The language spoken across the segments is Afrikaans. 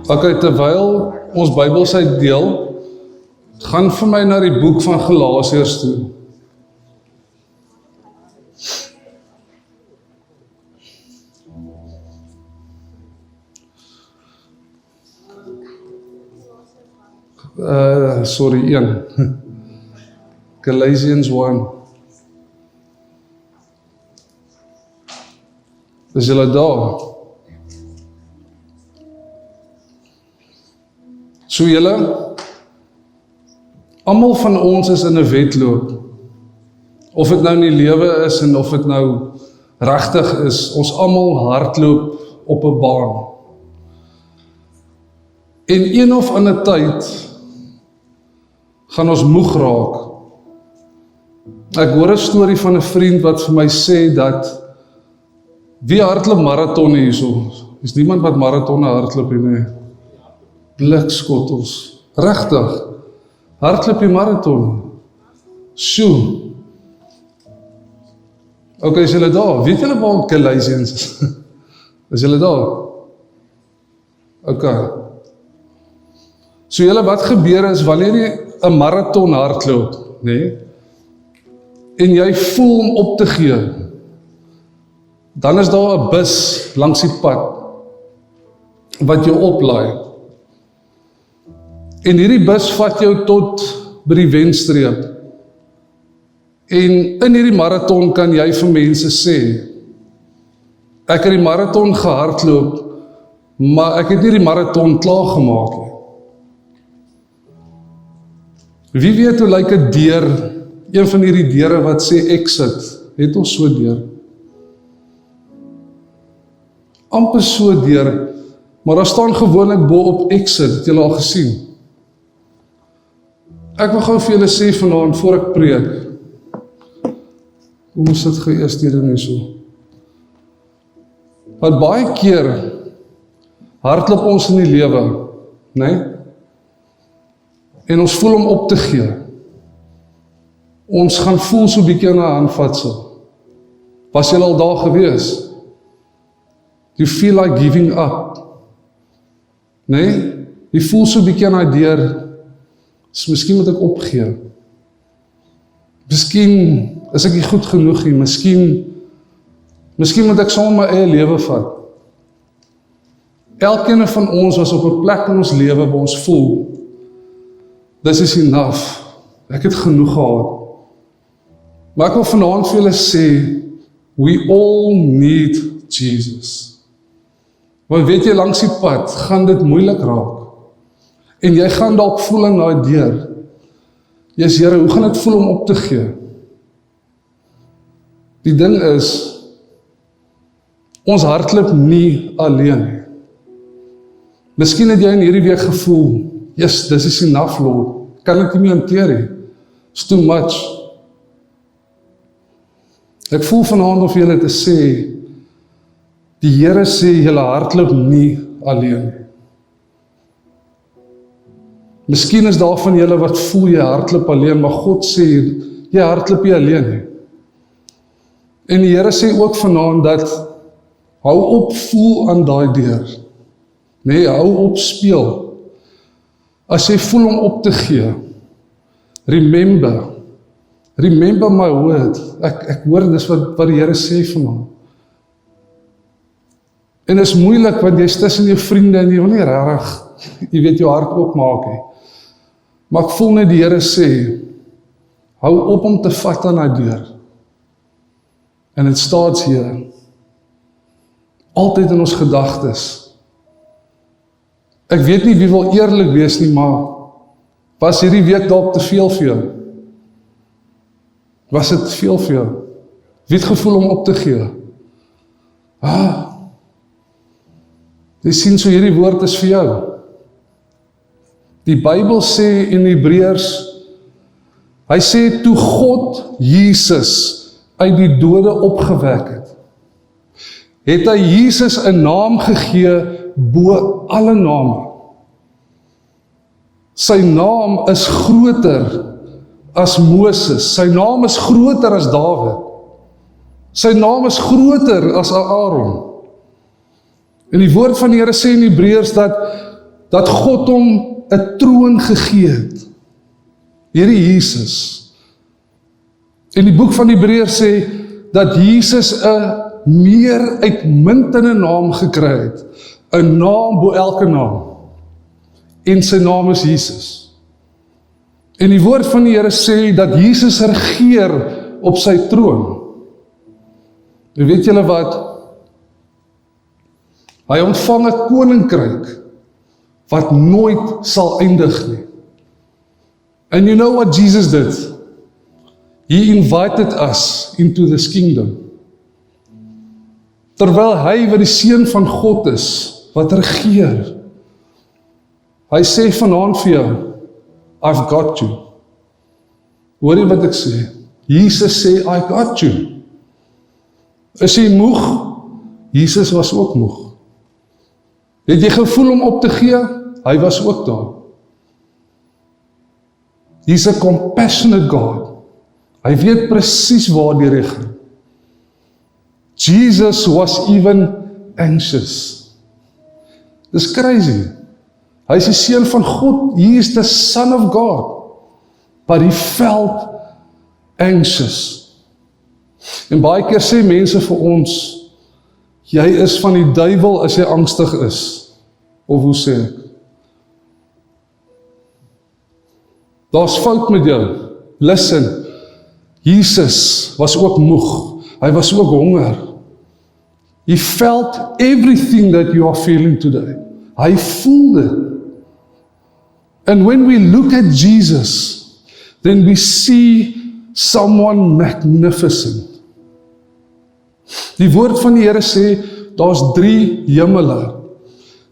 Okay, terwyl ons Bybels uitdeel, gaan vir my na die boek van Galasiërs toe. Sorry, 1. Galatians 1. Is julle daar? So julle, almal van ons is in 'n wedloop. Of dit nou in die lewe is en of dit nou regtig is, ons almal hardloop op 'n baan. En een of ander tyd gaan ons moeg raak. Ek hoor 'n storie van 'n vriend wat vir my sê dat wie hardloop marathonne hierso? Is niemand wat marathonne hardloop nie. Blikskottels. Regtig. Hardloop die marathon. Sjoe. Okay, is julle daar? Weet julle waar Galatians is? Is julle daar? Okay. So julle, wat gebeur is wanneer jy 'n marathon hardloop, nee, en jy voel om op te gee, dan is daar 'n bus langs die pad wat jou oplaai. En hierdie bus vat jou tot by die wenstreep. En in hierdie marathon kan jy vir mense sê, ek het die marathon gehardloop, maar ek het nie die marathon klaargemaak nie. Wie weet hoe lyk 'n deur, een van hierdie deure wat sê exit, het ons so deur. Amper so deur, maar daar staan gewoonlik bo op exit, het julle al gesien. Ek wil gou vir julle sê vanaand voor ek preek. Hoe moes dit geëers hier en so? Want baie keer hardloop ons in die lewe, né? En ons voel om op te gee. Ons gaan voel so bietjie aan 'n handvatsel. Was julle al daar gewees? You feel like giving up. Nee? Jy voel so bietjie aan die deur, so miskien moet ek opgee. Miskien is ek nie goed genoeg nie, miskien moet ek sommer my eie lewe vat. Elkeen van ons was op 'n plek in ons lewe waar ons voel, this is enough, ek het genoeg gehad. Maar ek wil vanaand vir julle sê, we all need Jesus. Want weet jy, langs die pad gaan dit moeilik raak. En jy gaan dalk voel in daai deur. Jesus, Here, hoe gaan dit voel om op te gee? Die ding is, ons hardloop nie alleen nie. Miskien het jy in hierdie week gevoel, yes, this is enough, Lord. Kan ek nie meer hanteer nie. It's too much. Ek voel vanaand of julle te sê, die Here sê, julle hardloop nie alleen nie. Miskien is daar van julle wat voel jy hardloop alleen, maar God sê, jy hardloop nie alleen nie. En die Here sê ook vanaand dat, hou op voel aan daai deur. Nee, hou op speel. As jy voel om op te gee, remember my word. Ek hoor dis wat die Here sê vanaand. En is moeilik, want jy is tussen jou vriende en jy wil nie regtig, jy weet jou hart oopmaak nie. Maar ek voel net die Here sê, hou op om te vat aan die deur. And it starts here. Altyd in ons gedagtes. Ek weet nie wie wil eerlik wees nie, maar was hierdie week dalk te veel vir jou? Was dit te veel vir jou? Wie het gevoel om op te gee? Jy sien so hierdie woord is vir jou. Die Bybel sê in Hebreërs, hy sê toe God Jesus uit die dode opgewek het hy Jesus 'n naam gegee bo alle name. Sy naam is groter as Moses. Sy naam is groter as Dawid. Sy naam is groter as Aaron. En die woord van die Here sê in Hebreërs dat dat God hom 'n troon gegee het. Hierdie Jesus. En die boek van Hebreërs sê, dat Jesus 'n meer uitmuntende naam gekry het, 'n naam bo elke naam, en sy naam is Jesus. En die woord van die Here sê, dat Jesus regeer op sy troon. En weet julle wat? Hy ontvang 'n koninkryk, wat nooit sal eindig nie. And you know what Jesus did? He invited us into this kingdom. Terwyl hy wat die seun van God is, wat regeer, hy sê vanaand vir jou, I've got you. Hoor jy wat ek sê? Jesus sê, I got you. Is jy moeg? Jesus was ook moeg. Het jy gevoel om op te gee? Hy was ook daar. He's a compassionate God. Hy weet presies waar die reg gaan. Jesus was even anxious. Dis crazy. Hy is die seun van God. He is the Son of God. But he felt anxious. En baie keer sê mense vir ons, jy is van die duiwel as jy angstig is. Of hoe sê ek? Daar's fout met jou. Listen, Jesus was ook moeg. Hy was ook honger. He felt everything that you are feeling today. Hy voelde it. And when we look at Jesus, then we see someone magnificent. Die woord van die Here sê, daar's 3 hemele.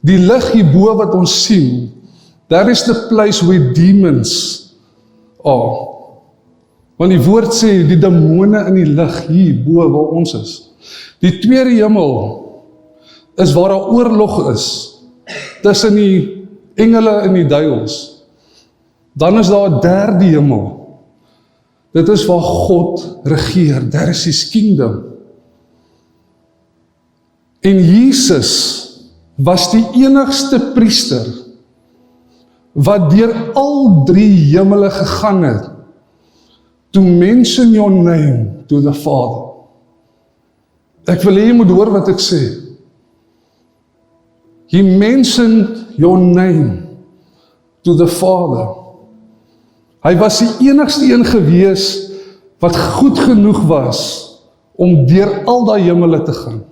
Die lig hierbo wat ons sien, that is the place where demons are. Want die woord sê, die demone in die lig hierbo waar ons is. Die tweede hemel is waar daar oorlog is, tussen die engele en die duiwels. Dan is daar 'n derde hemel. Dit is waar God regeer. There is his kingdom. En Jesus was die enigste priester wat deur al 3 hemele gegaan het to mention your name to the Father. Ek wil hê jy moet hoor wat ek sê. He mentioned your name to the Father. Hy was die enigste een gewees wat goed genoeg was om deur al daai hemele te gaan.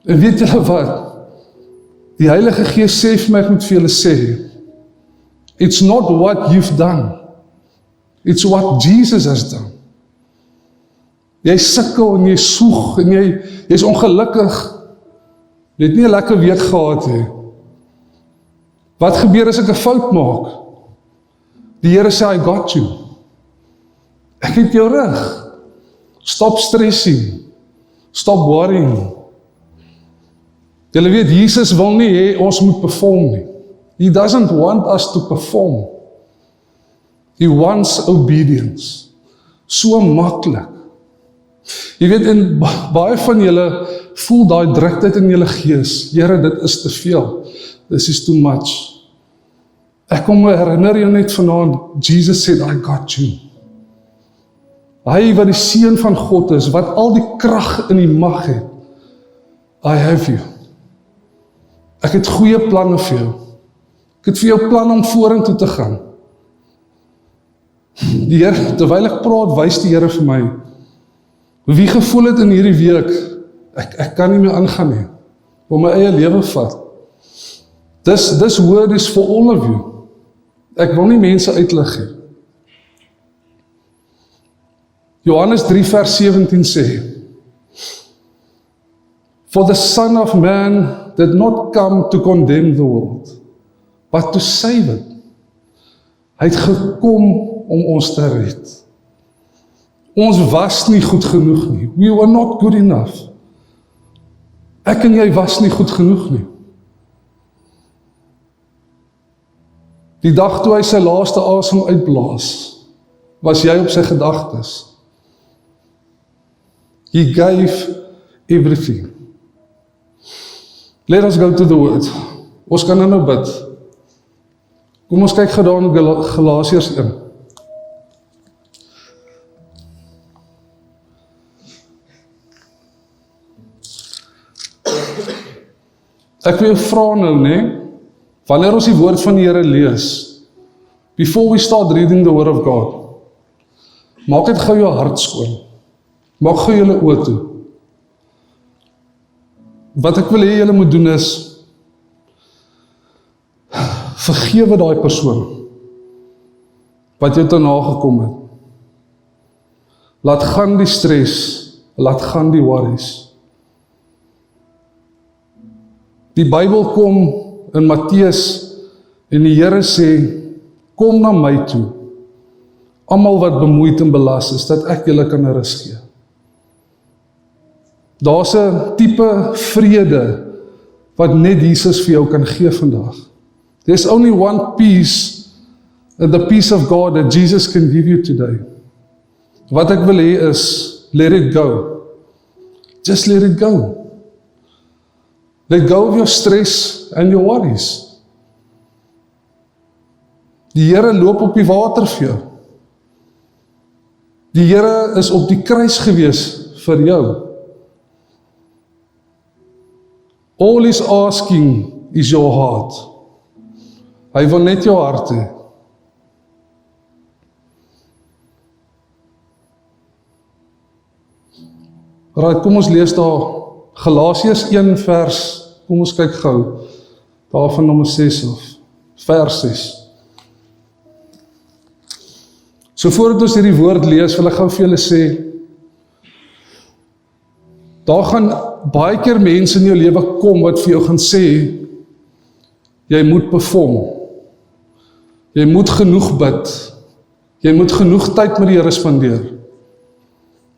En weet julle wat? Die Heilige Gees sê vir my, ek moet vir julle sê, it's not what you've done, it's what Jesus has done. Jy sukkel en jy soeg en jy's ongelukkig. Jy het nie 'n lekker week gehad nie. Wat gebeur as ek 'n fout maak? Die Here sê, I got you. Ek het jou reg. Stop stressing. Stop worrying. Julle weet, Jesus wil nie hê ons moet perform nie. He doesn't want us to perform. He wants obedience. So maklik. Jy weet, en baie van julle voel daai druktheid in julle gees. Here, dit is te veel. This is too much. Ek kom herinner jou net vanaand, Jesus said, I got you. Hy wat die seun van God is, wat al die krag in die mag het, I have you. Ek het goeie planne vir jou. Ek het vir jou plan om vorentoe te gaan. Die Here, terwyl ek praat, wys die Here vir my, wie gevoel het in hierdie week, ek kan nie meer aangaan nie, om my eie lewe vat. This word is for all of you. Ek wil nie mense uitlig nie. Johannes 3 vers 17 sê, For the Son of Man did not come to condemn the world, but to save it. Hy het gekom om ons te red. Ons was nie goed genoeg nie. We were not good enough. Ek en jy was nie goed genoeg nie. Die dag toe hy sy laaste asem uitblaas, was jy op sy gedagtes. He gave everything. Let us go to the word. Ons kan nou bid. Kom ons kyk gedaan in Galasiërs 1. Ek wil jou vra nou, wanneer ons die woord van die Here lees, before we start reading the word of God, maak dit gou jou hart skoon. Maak gou julle oë toe. Wat ek wil hê julle moet doen is, vergewe daai persoon, wat jou te nagekom het. Laat gaan die stres, laat gaan die worries. Die Bybel kom in Matteus, en die Here sê, kom na my toe, almal wat bemoeid en belas is, dat ek julle kan rus gee. Daar's 'n tipe vrede wat net Jesus vir jou kan gee vandag. There's only one peace, the peace of God that Jesus can give you today. Wat ek wil hê is, let it go. Just let it go. Let go of your stress and your worries. Die Here loop op die water vir jou. Die Here is op die kruis gewees vir jou. All he's asking is your heart. Hy wil net jou hart hê. Right, kom ons lees daar Galasiërs 1 vers, kom ons kyk gou, daar van nommer 6 of vers 6. So voordat ons hierdie woord lees, wil ek gou vir julle sê, daar gaan baie keer mense in jou lewe kom wat vir jou gaan sê, jy moet perform, jy moet genoeg bid, jy moet genoeg tyd met die Here spandeer.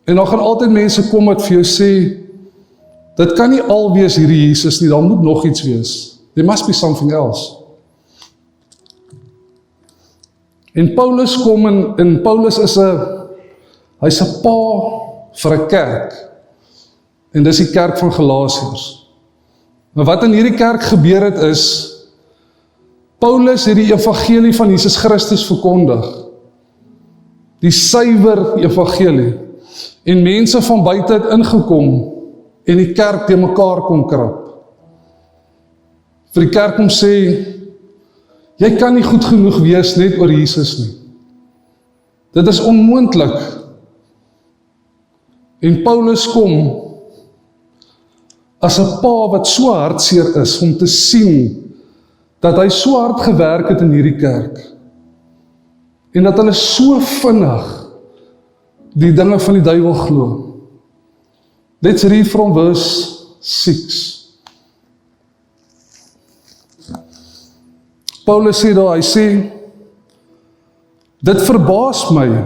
En daar gaan altyd mense kom wat vir jou sê, dit kan nie al wees hierdie Jesus nie, daar moet nog iets wees. There must be something else. En Paulus kom en Paulus is hy's 'n pa vir 'n kerk. En dis die kerk van Galasiërs. Maar wat in hierdie kerk gebeur het is, Paulus het die evangelie van Jesus Christus verkondig. Die suiwer evangelie. En mense van buite het ingekom en die kerk te mekaar kom krap. Vir die kerk om sê, jy kan nie goed genoeg wees net oor Jesus nie. Dit is onmoontlik. En Paulus kom as 'n pa wat so hartseer is om te sien dat hy so hard gewerk het in hierdie kerk en dat hulle so vinnig die dinge van die duiwel glo. Let's read from verse 6. Paulus sê daar, hy sê, dit verbaas my.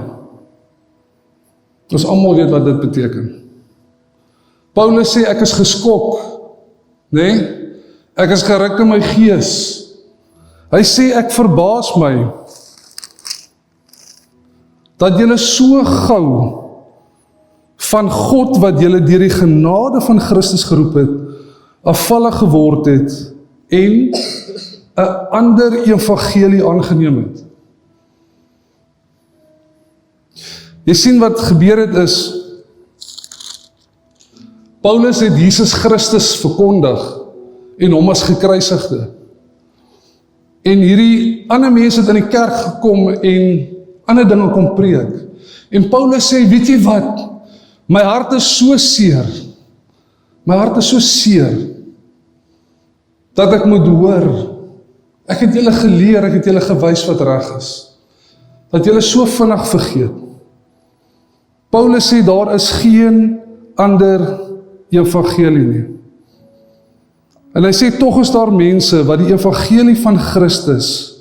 Ons almal weet wat dit beteken. Paulus sê, ek is geskok, ek is geruk in my gees. Hy sê, ek verbaas my, dat julle so gou van God wat julle deur die genade van Christus geroep het, afvallig geword het en 'n ander evangelie aangeneem het. Jy sien wat gebeur het is, Paulus het Jesus Christus verkondig en hom as gekruisigde. En hierdie ander mense het in die kerk gekom en ander dinge kom preek. En Paulus sê, weet jy wat? My hart is so seer. My hart is so seer dat ek moet hoor. Ek het julle geleer, ek het julle gewys wat reg is. Dat julle so vinnig vergeet. Paulus sê, daar is geen ander evangelie nie. En hy sê, tog is daar mense wat die evangelie van Christus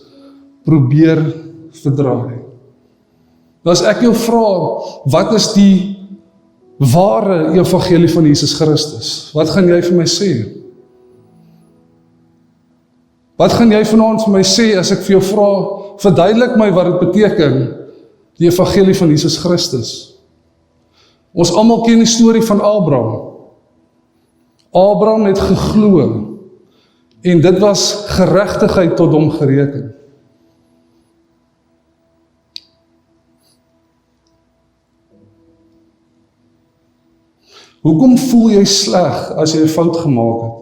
probeer verdraai. Nou as ek jou vra, wat is die ware evangelie van Jesus Christus? Wat gaan jy vir my sê? Wat gaan jy vanaand vir my sê as ek vir jou vra, verduidelik my wat dit beteken, die evangelie van Jesus Christus? Ons almal ken die storie van Abraham. Abraham het geglo En dit was geregtigheid tot hom gereken. Hoekom voel jy sleg as jy 'n fout gemaak het?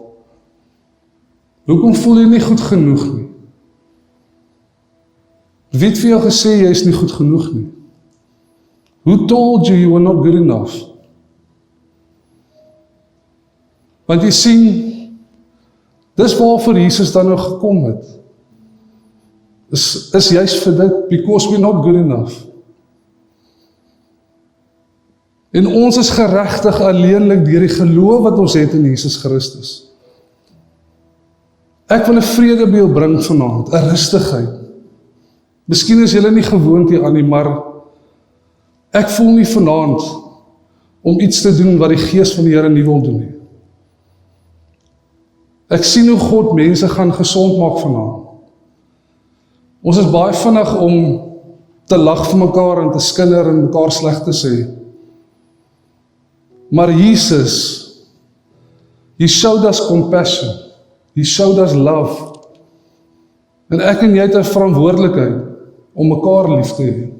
Hoekom voel jy nie goed genoeg nie? Wie het vir jou gesê jy is nie goed genoeg nie? Who told you you were not good enough? Want jy sien, dis waarvoor Jesus dan nou gekom het. Is juist vir dit, because we're not good enough. En ons is geregtig alleenlik deur die geloof wat ons het in Jesus Christus. Ek wil 'n vrede by jou bring vanaand, 'n rustigheid. Miskien is julle nie gewoond hieraan nie, maar ek voel nie vanaand om iets te doen wat die Gees van die Here nie wil doen nie. Ek sien hoe God mense gaan gesond maak vanaand. Ons is baie vinnig om te lag vir mekaar en te skinder en mekaar sleg te sê. Maar Jesus, He showed us compassion. He showed us love. En ek en jy het 'n verantwoordelikheid om mekaar lief te hê.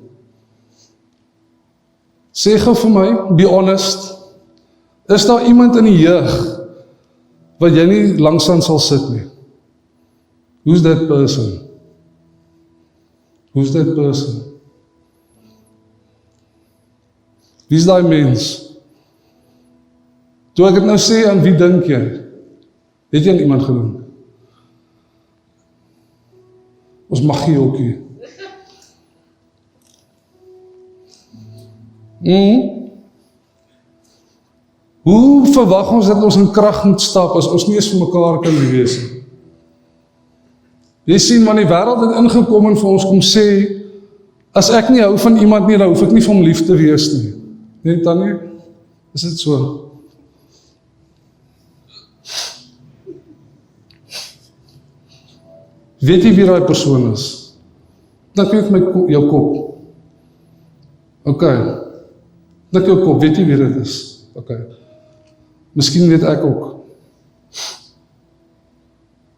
Sê gou vir my, be honest, is daar iemand in die jeug wat jy nie langsaan sal sit nie? Who's that person? Who's that person? Wie is daai mens? Toe ek het nou sê, aan wie dink jy? Het jy aan iemand gedink? Ons mag nie ook. Hoe verwag ons dat ons in krag moet stap as ons nie eens vir mekaar kan wees nie? Jy sien, want die wêreld het ingekom en vir ons kom sê, as ek nie hou van iemand nie, dan hoef ek nie vir hom lief te wees nie. Nee, Tannie, is dit so? Weet jy wie daai persoon is? Dink jy met jou kop. OK. Dink jou kop, weet jy wie dit is? OK. Miskien weet ek ook.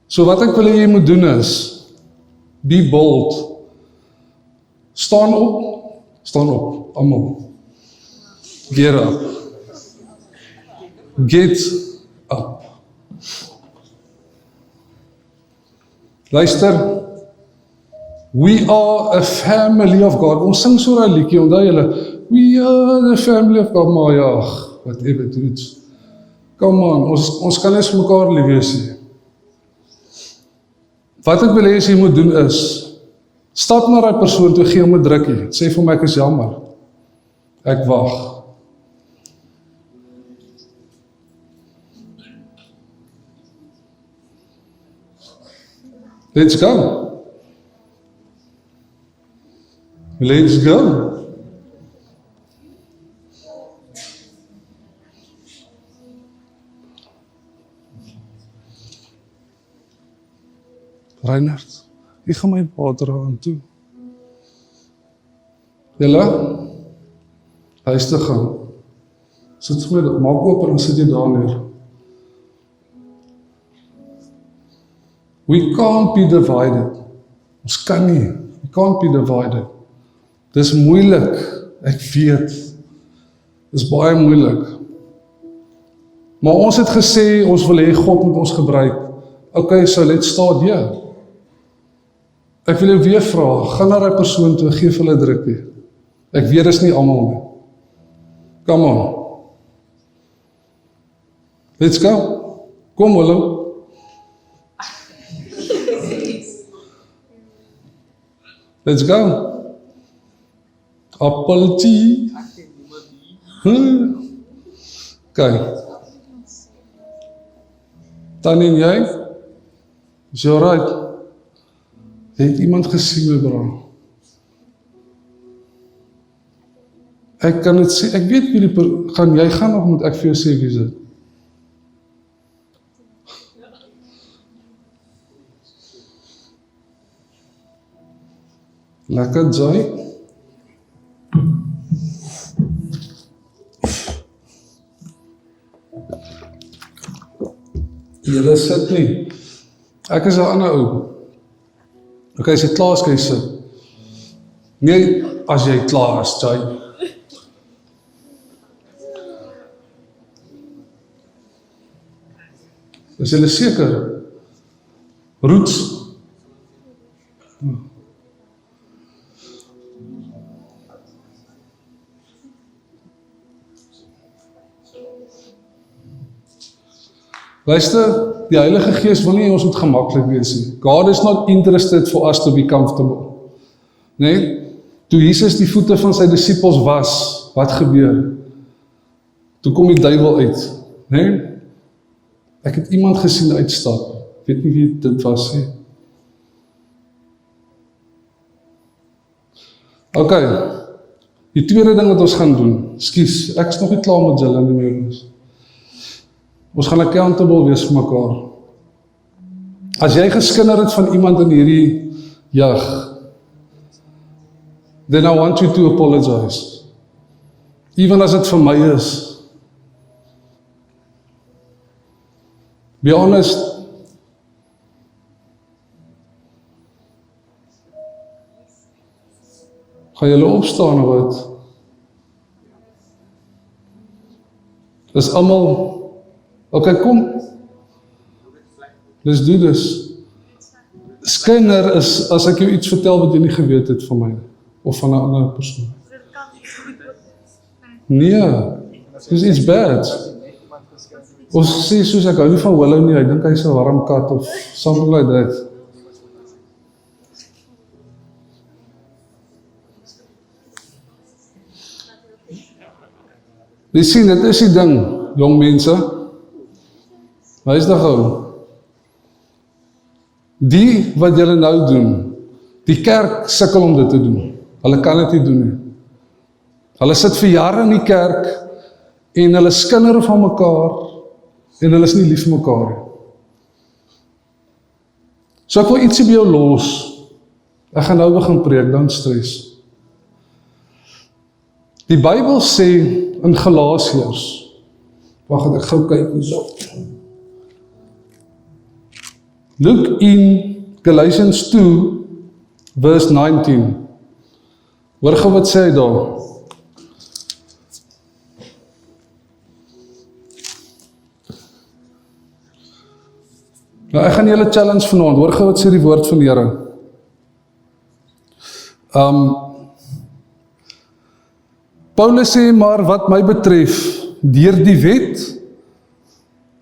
So wat ek wil hê jy moet doen is, be bold. Staan op, almal. Get up. Get up. Luister, we are a family of God. Ons sing so 'n liedjie, onthou julle, we are the family of God, maar ja, whatever it is. Come on, ons kan nie vir mekaar lief wees nie. Wat ek wil hê jy moet doen is, stap na daai persoon toe, gee hom 'n drukkie, sê vir my ek is jammer, ek wag. Let's go. Let's go. Reinhard, ek gaan my water aan toe. Julle, huis te gaan. Sit vir my, maak oop en sit jy daar neer. We can't be divided. Ons kan nie. We can't be divided. Dis moeilik, ek weet. Dis baie moeilik. Maar ons het gesê, ons wil hê God moet ons gebruik. Okay, so let's start here. Ek wil jou weer vra, gaan na daai persoon toe, gee vir hulle 'n drukkie. Ek weet dis nie almal nie. Come on. Let's go. Kom hulle. Let's go. Appeltjie. Kijk. Tannie en jy? Is jy alright? Het iemand gesien, my bra? Ek kan het sê, ek weet wie die gaan jy gaan of moet ek vir jou sê wie is dit? Lekker Joy. Julle sit nie. Ek is 'n ander ou. Okay, as jy klaar is, kan jy sit. Nee, as jy klaar is, Jay. Is julle seker? Roots. Luister, die Heilige Gees wil nie ons moet gemaklik wees nie. God is not interested for us to be comfortable. Nee? Toe Jesus die voete van sy disippels was, wat gebeur? Toe kom die duiwel uit. Nee? Ek het iemand gesien uitstap. Weet nie wie dit was nie. Ok, die tweede ding wat ons gaan doen, ekskuus, ek is nog nie klaar met julle nie meer. Ons gaan accountable wees vir mekaar. As jy geskinder het van iemand in hierdie jag, then I want you to apologize. Even as dit vir my is. Be honest. Gaan julle opstaan of wat? Dis almal. Okay, kom. Let's do this. Skinder is as ek jou iets vertel wat jy nie geweet het van my of van 'n ander persoon. Nee, dis iets bad. Ons sê soos ek hou nie van Willow nie, hy dink hy's 'n warm kat of something like that. Jy sien, dit is die ding, jong mense. Luister gou. Die wat julle nou doen, die kerk sukkel om dit te doen. Hulle kan dit nie doen nie. Hulle sit vir jare in die kerk en hulle skinder van mekaar en hulle is nie lief vir mekaar nie. So ek wil ietsie by jou los. Ek gaan nou begin preek, dan stres. Die Bybel sê in Galasiërs, wag ek gou kyk hierso. Look in Galatians 2, verse 19. Hoor gou wat sê hy daar. Nou ek gaan julle challenge vanaand, hoor gou wat sê die woord van die Here. Paulus sê, maar wat my betref, deur die wet,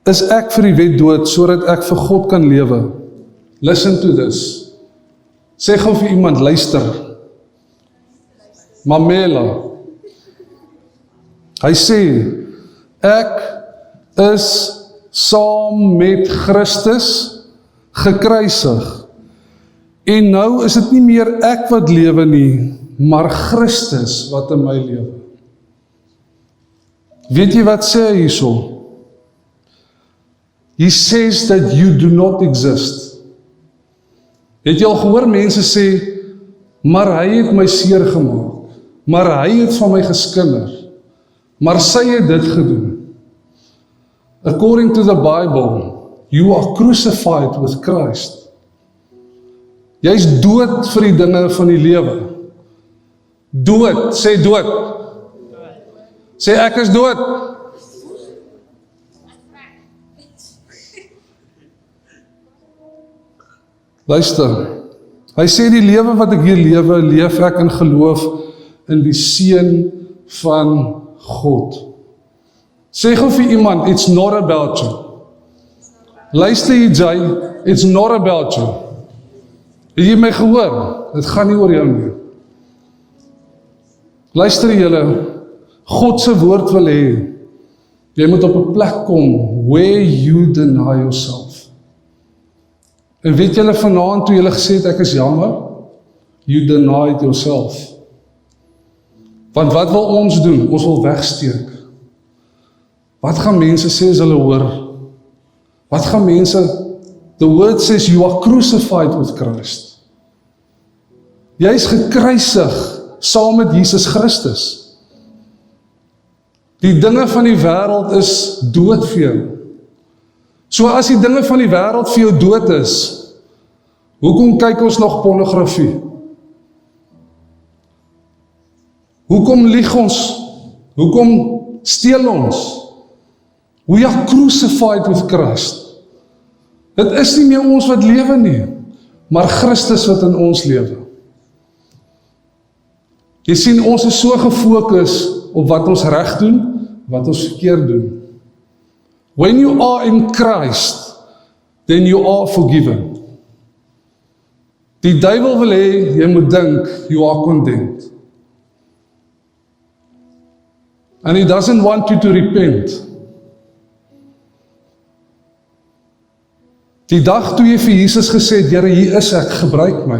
is ek vir die wet dood, sodat ek vir God kan lewe. Listen to this. Sê gou vir iemand, luister. Mamela. Hy sê, ek is saam met Christus gekruisig. En nou is dit nie meer ek wat lewe nie, maar Christus wat in my lewe. Weet jy wat sê hy hierso? He says that you do not exist. Het jy al gehoor mense sê, maar hy het my seer gemaak, maar hy het van my geskinder, maar sy het dit gedoen. According to the Bible, you are crucified with Christ. Jy is dood vir die dinge van die lewe. Dood, sê dood. Sê ek is dood. Luister, hy sê die lewe wat ek hier lewe, leef ek in geloof in die Seun van God. Sê gou vir iemand, it's not about you. Luister hier, Jay, it's not about you. Het jy my gehoor? Dit gaan nie oor jou nie. Luister julle, God se woord wil hê, jy moet op 'n plek kom, where you deny yourself. En weet julle vanaand toe julle gesê het, ek is jammer, you denied yourself. Want wat wil ons doen? Ons wil wegsteek. Wat gaan mense sê as hulle hoor? Wat gaan mense, the word says you are crucified with Christ. Jy is gekruisig saam met Jesus Christus. Die dinge van die wêreld is dood vir jou. So as die dinge van die wêreld vir jou dood is, Hoekom kyk ons nog pornografie? Hoekom lieg ons? Hoekom steel ons? We are crucified with Christ. Dit is nie meer ons wat lewe nie, maar Christus wat in ons lewe. Jy sien, ons is so gefokus op wat ons reg doen, wat ons verkeerd doen. When you are in Christ, then you are forgiven. Die duiwel wil hê, jy moet dink, you are condemned. And he doesn't want you to repent. Die dag toe jy vir Jesus gesê het, Here, hier is ek, gebruik my,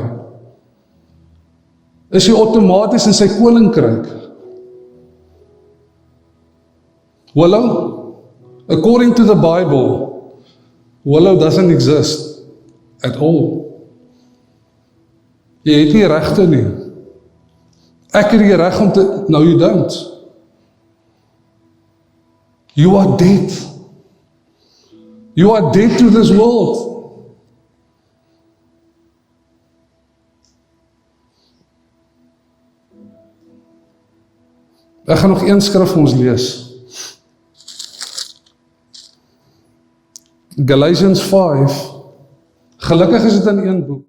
is jy outomaties in sy koninkryk. Willow, according to the Bible, willow doesn't exist at all. Jy het nie regte nie. Ek het die reg om te, no you don't. You are dead. You are dead to this world. Ek gaan nog een skrif vir ons lees. Galatians 5. Gelukkig is dit in een boek.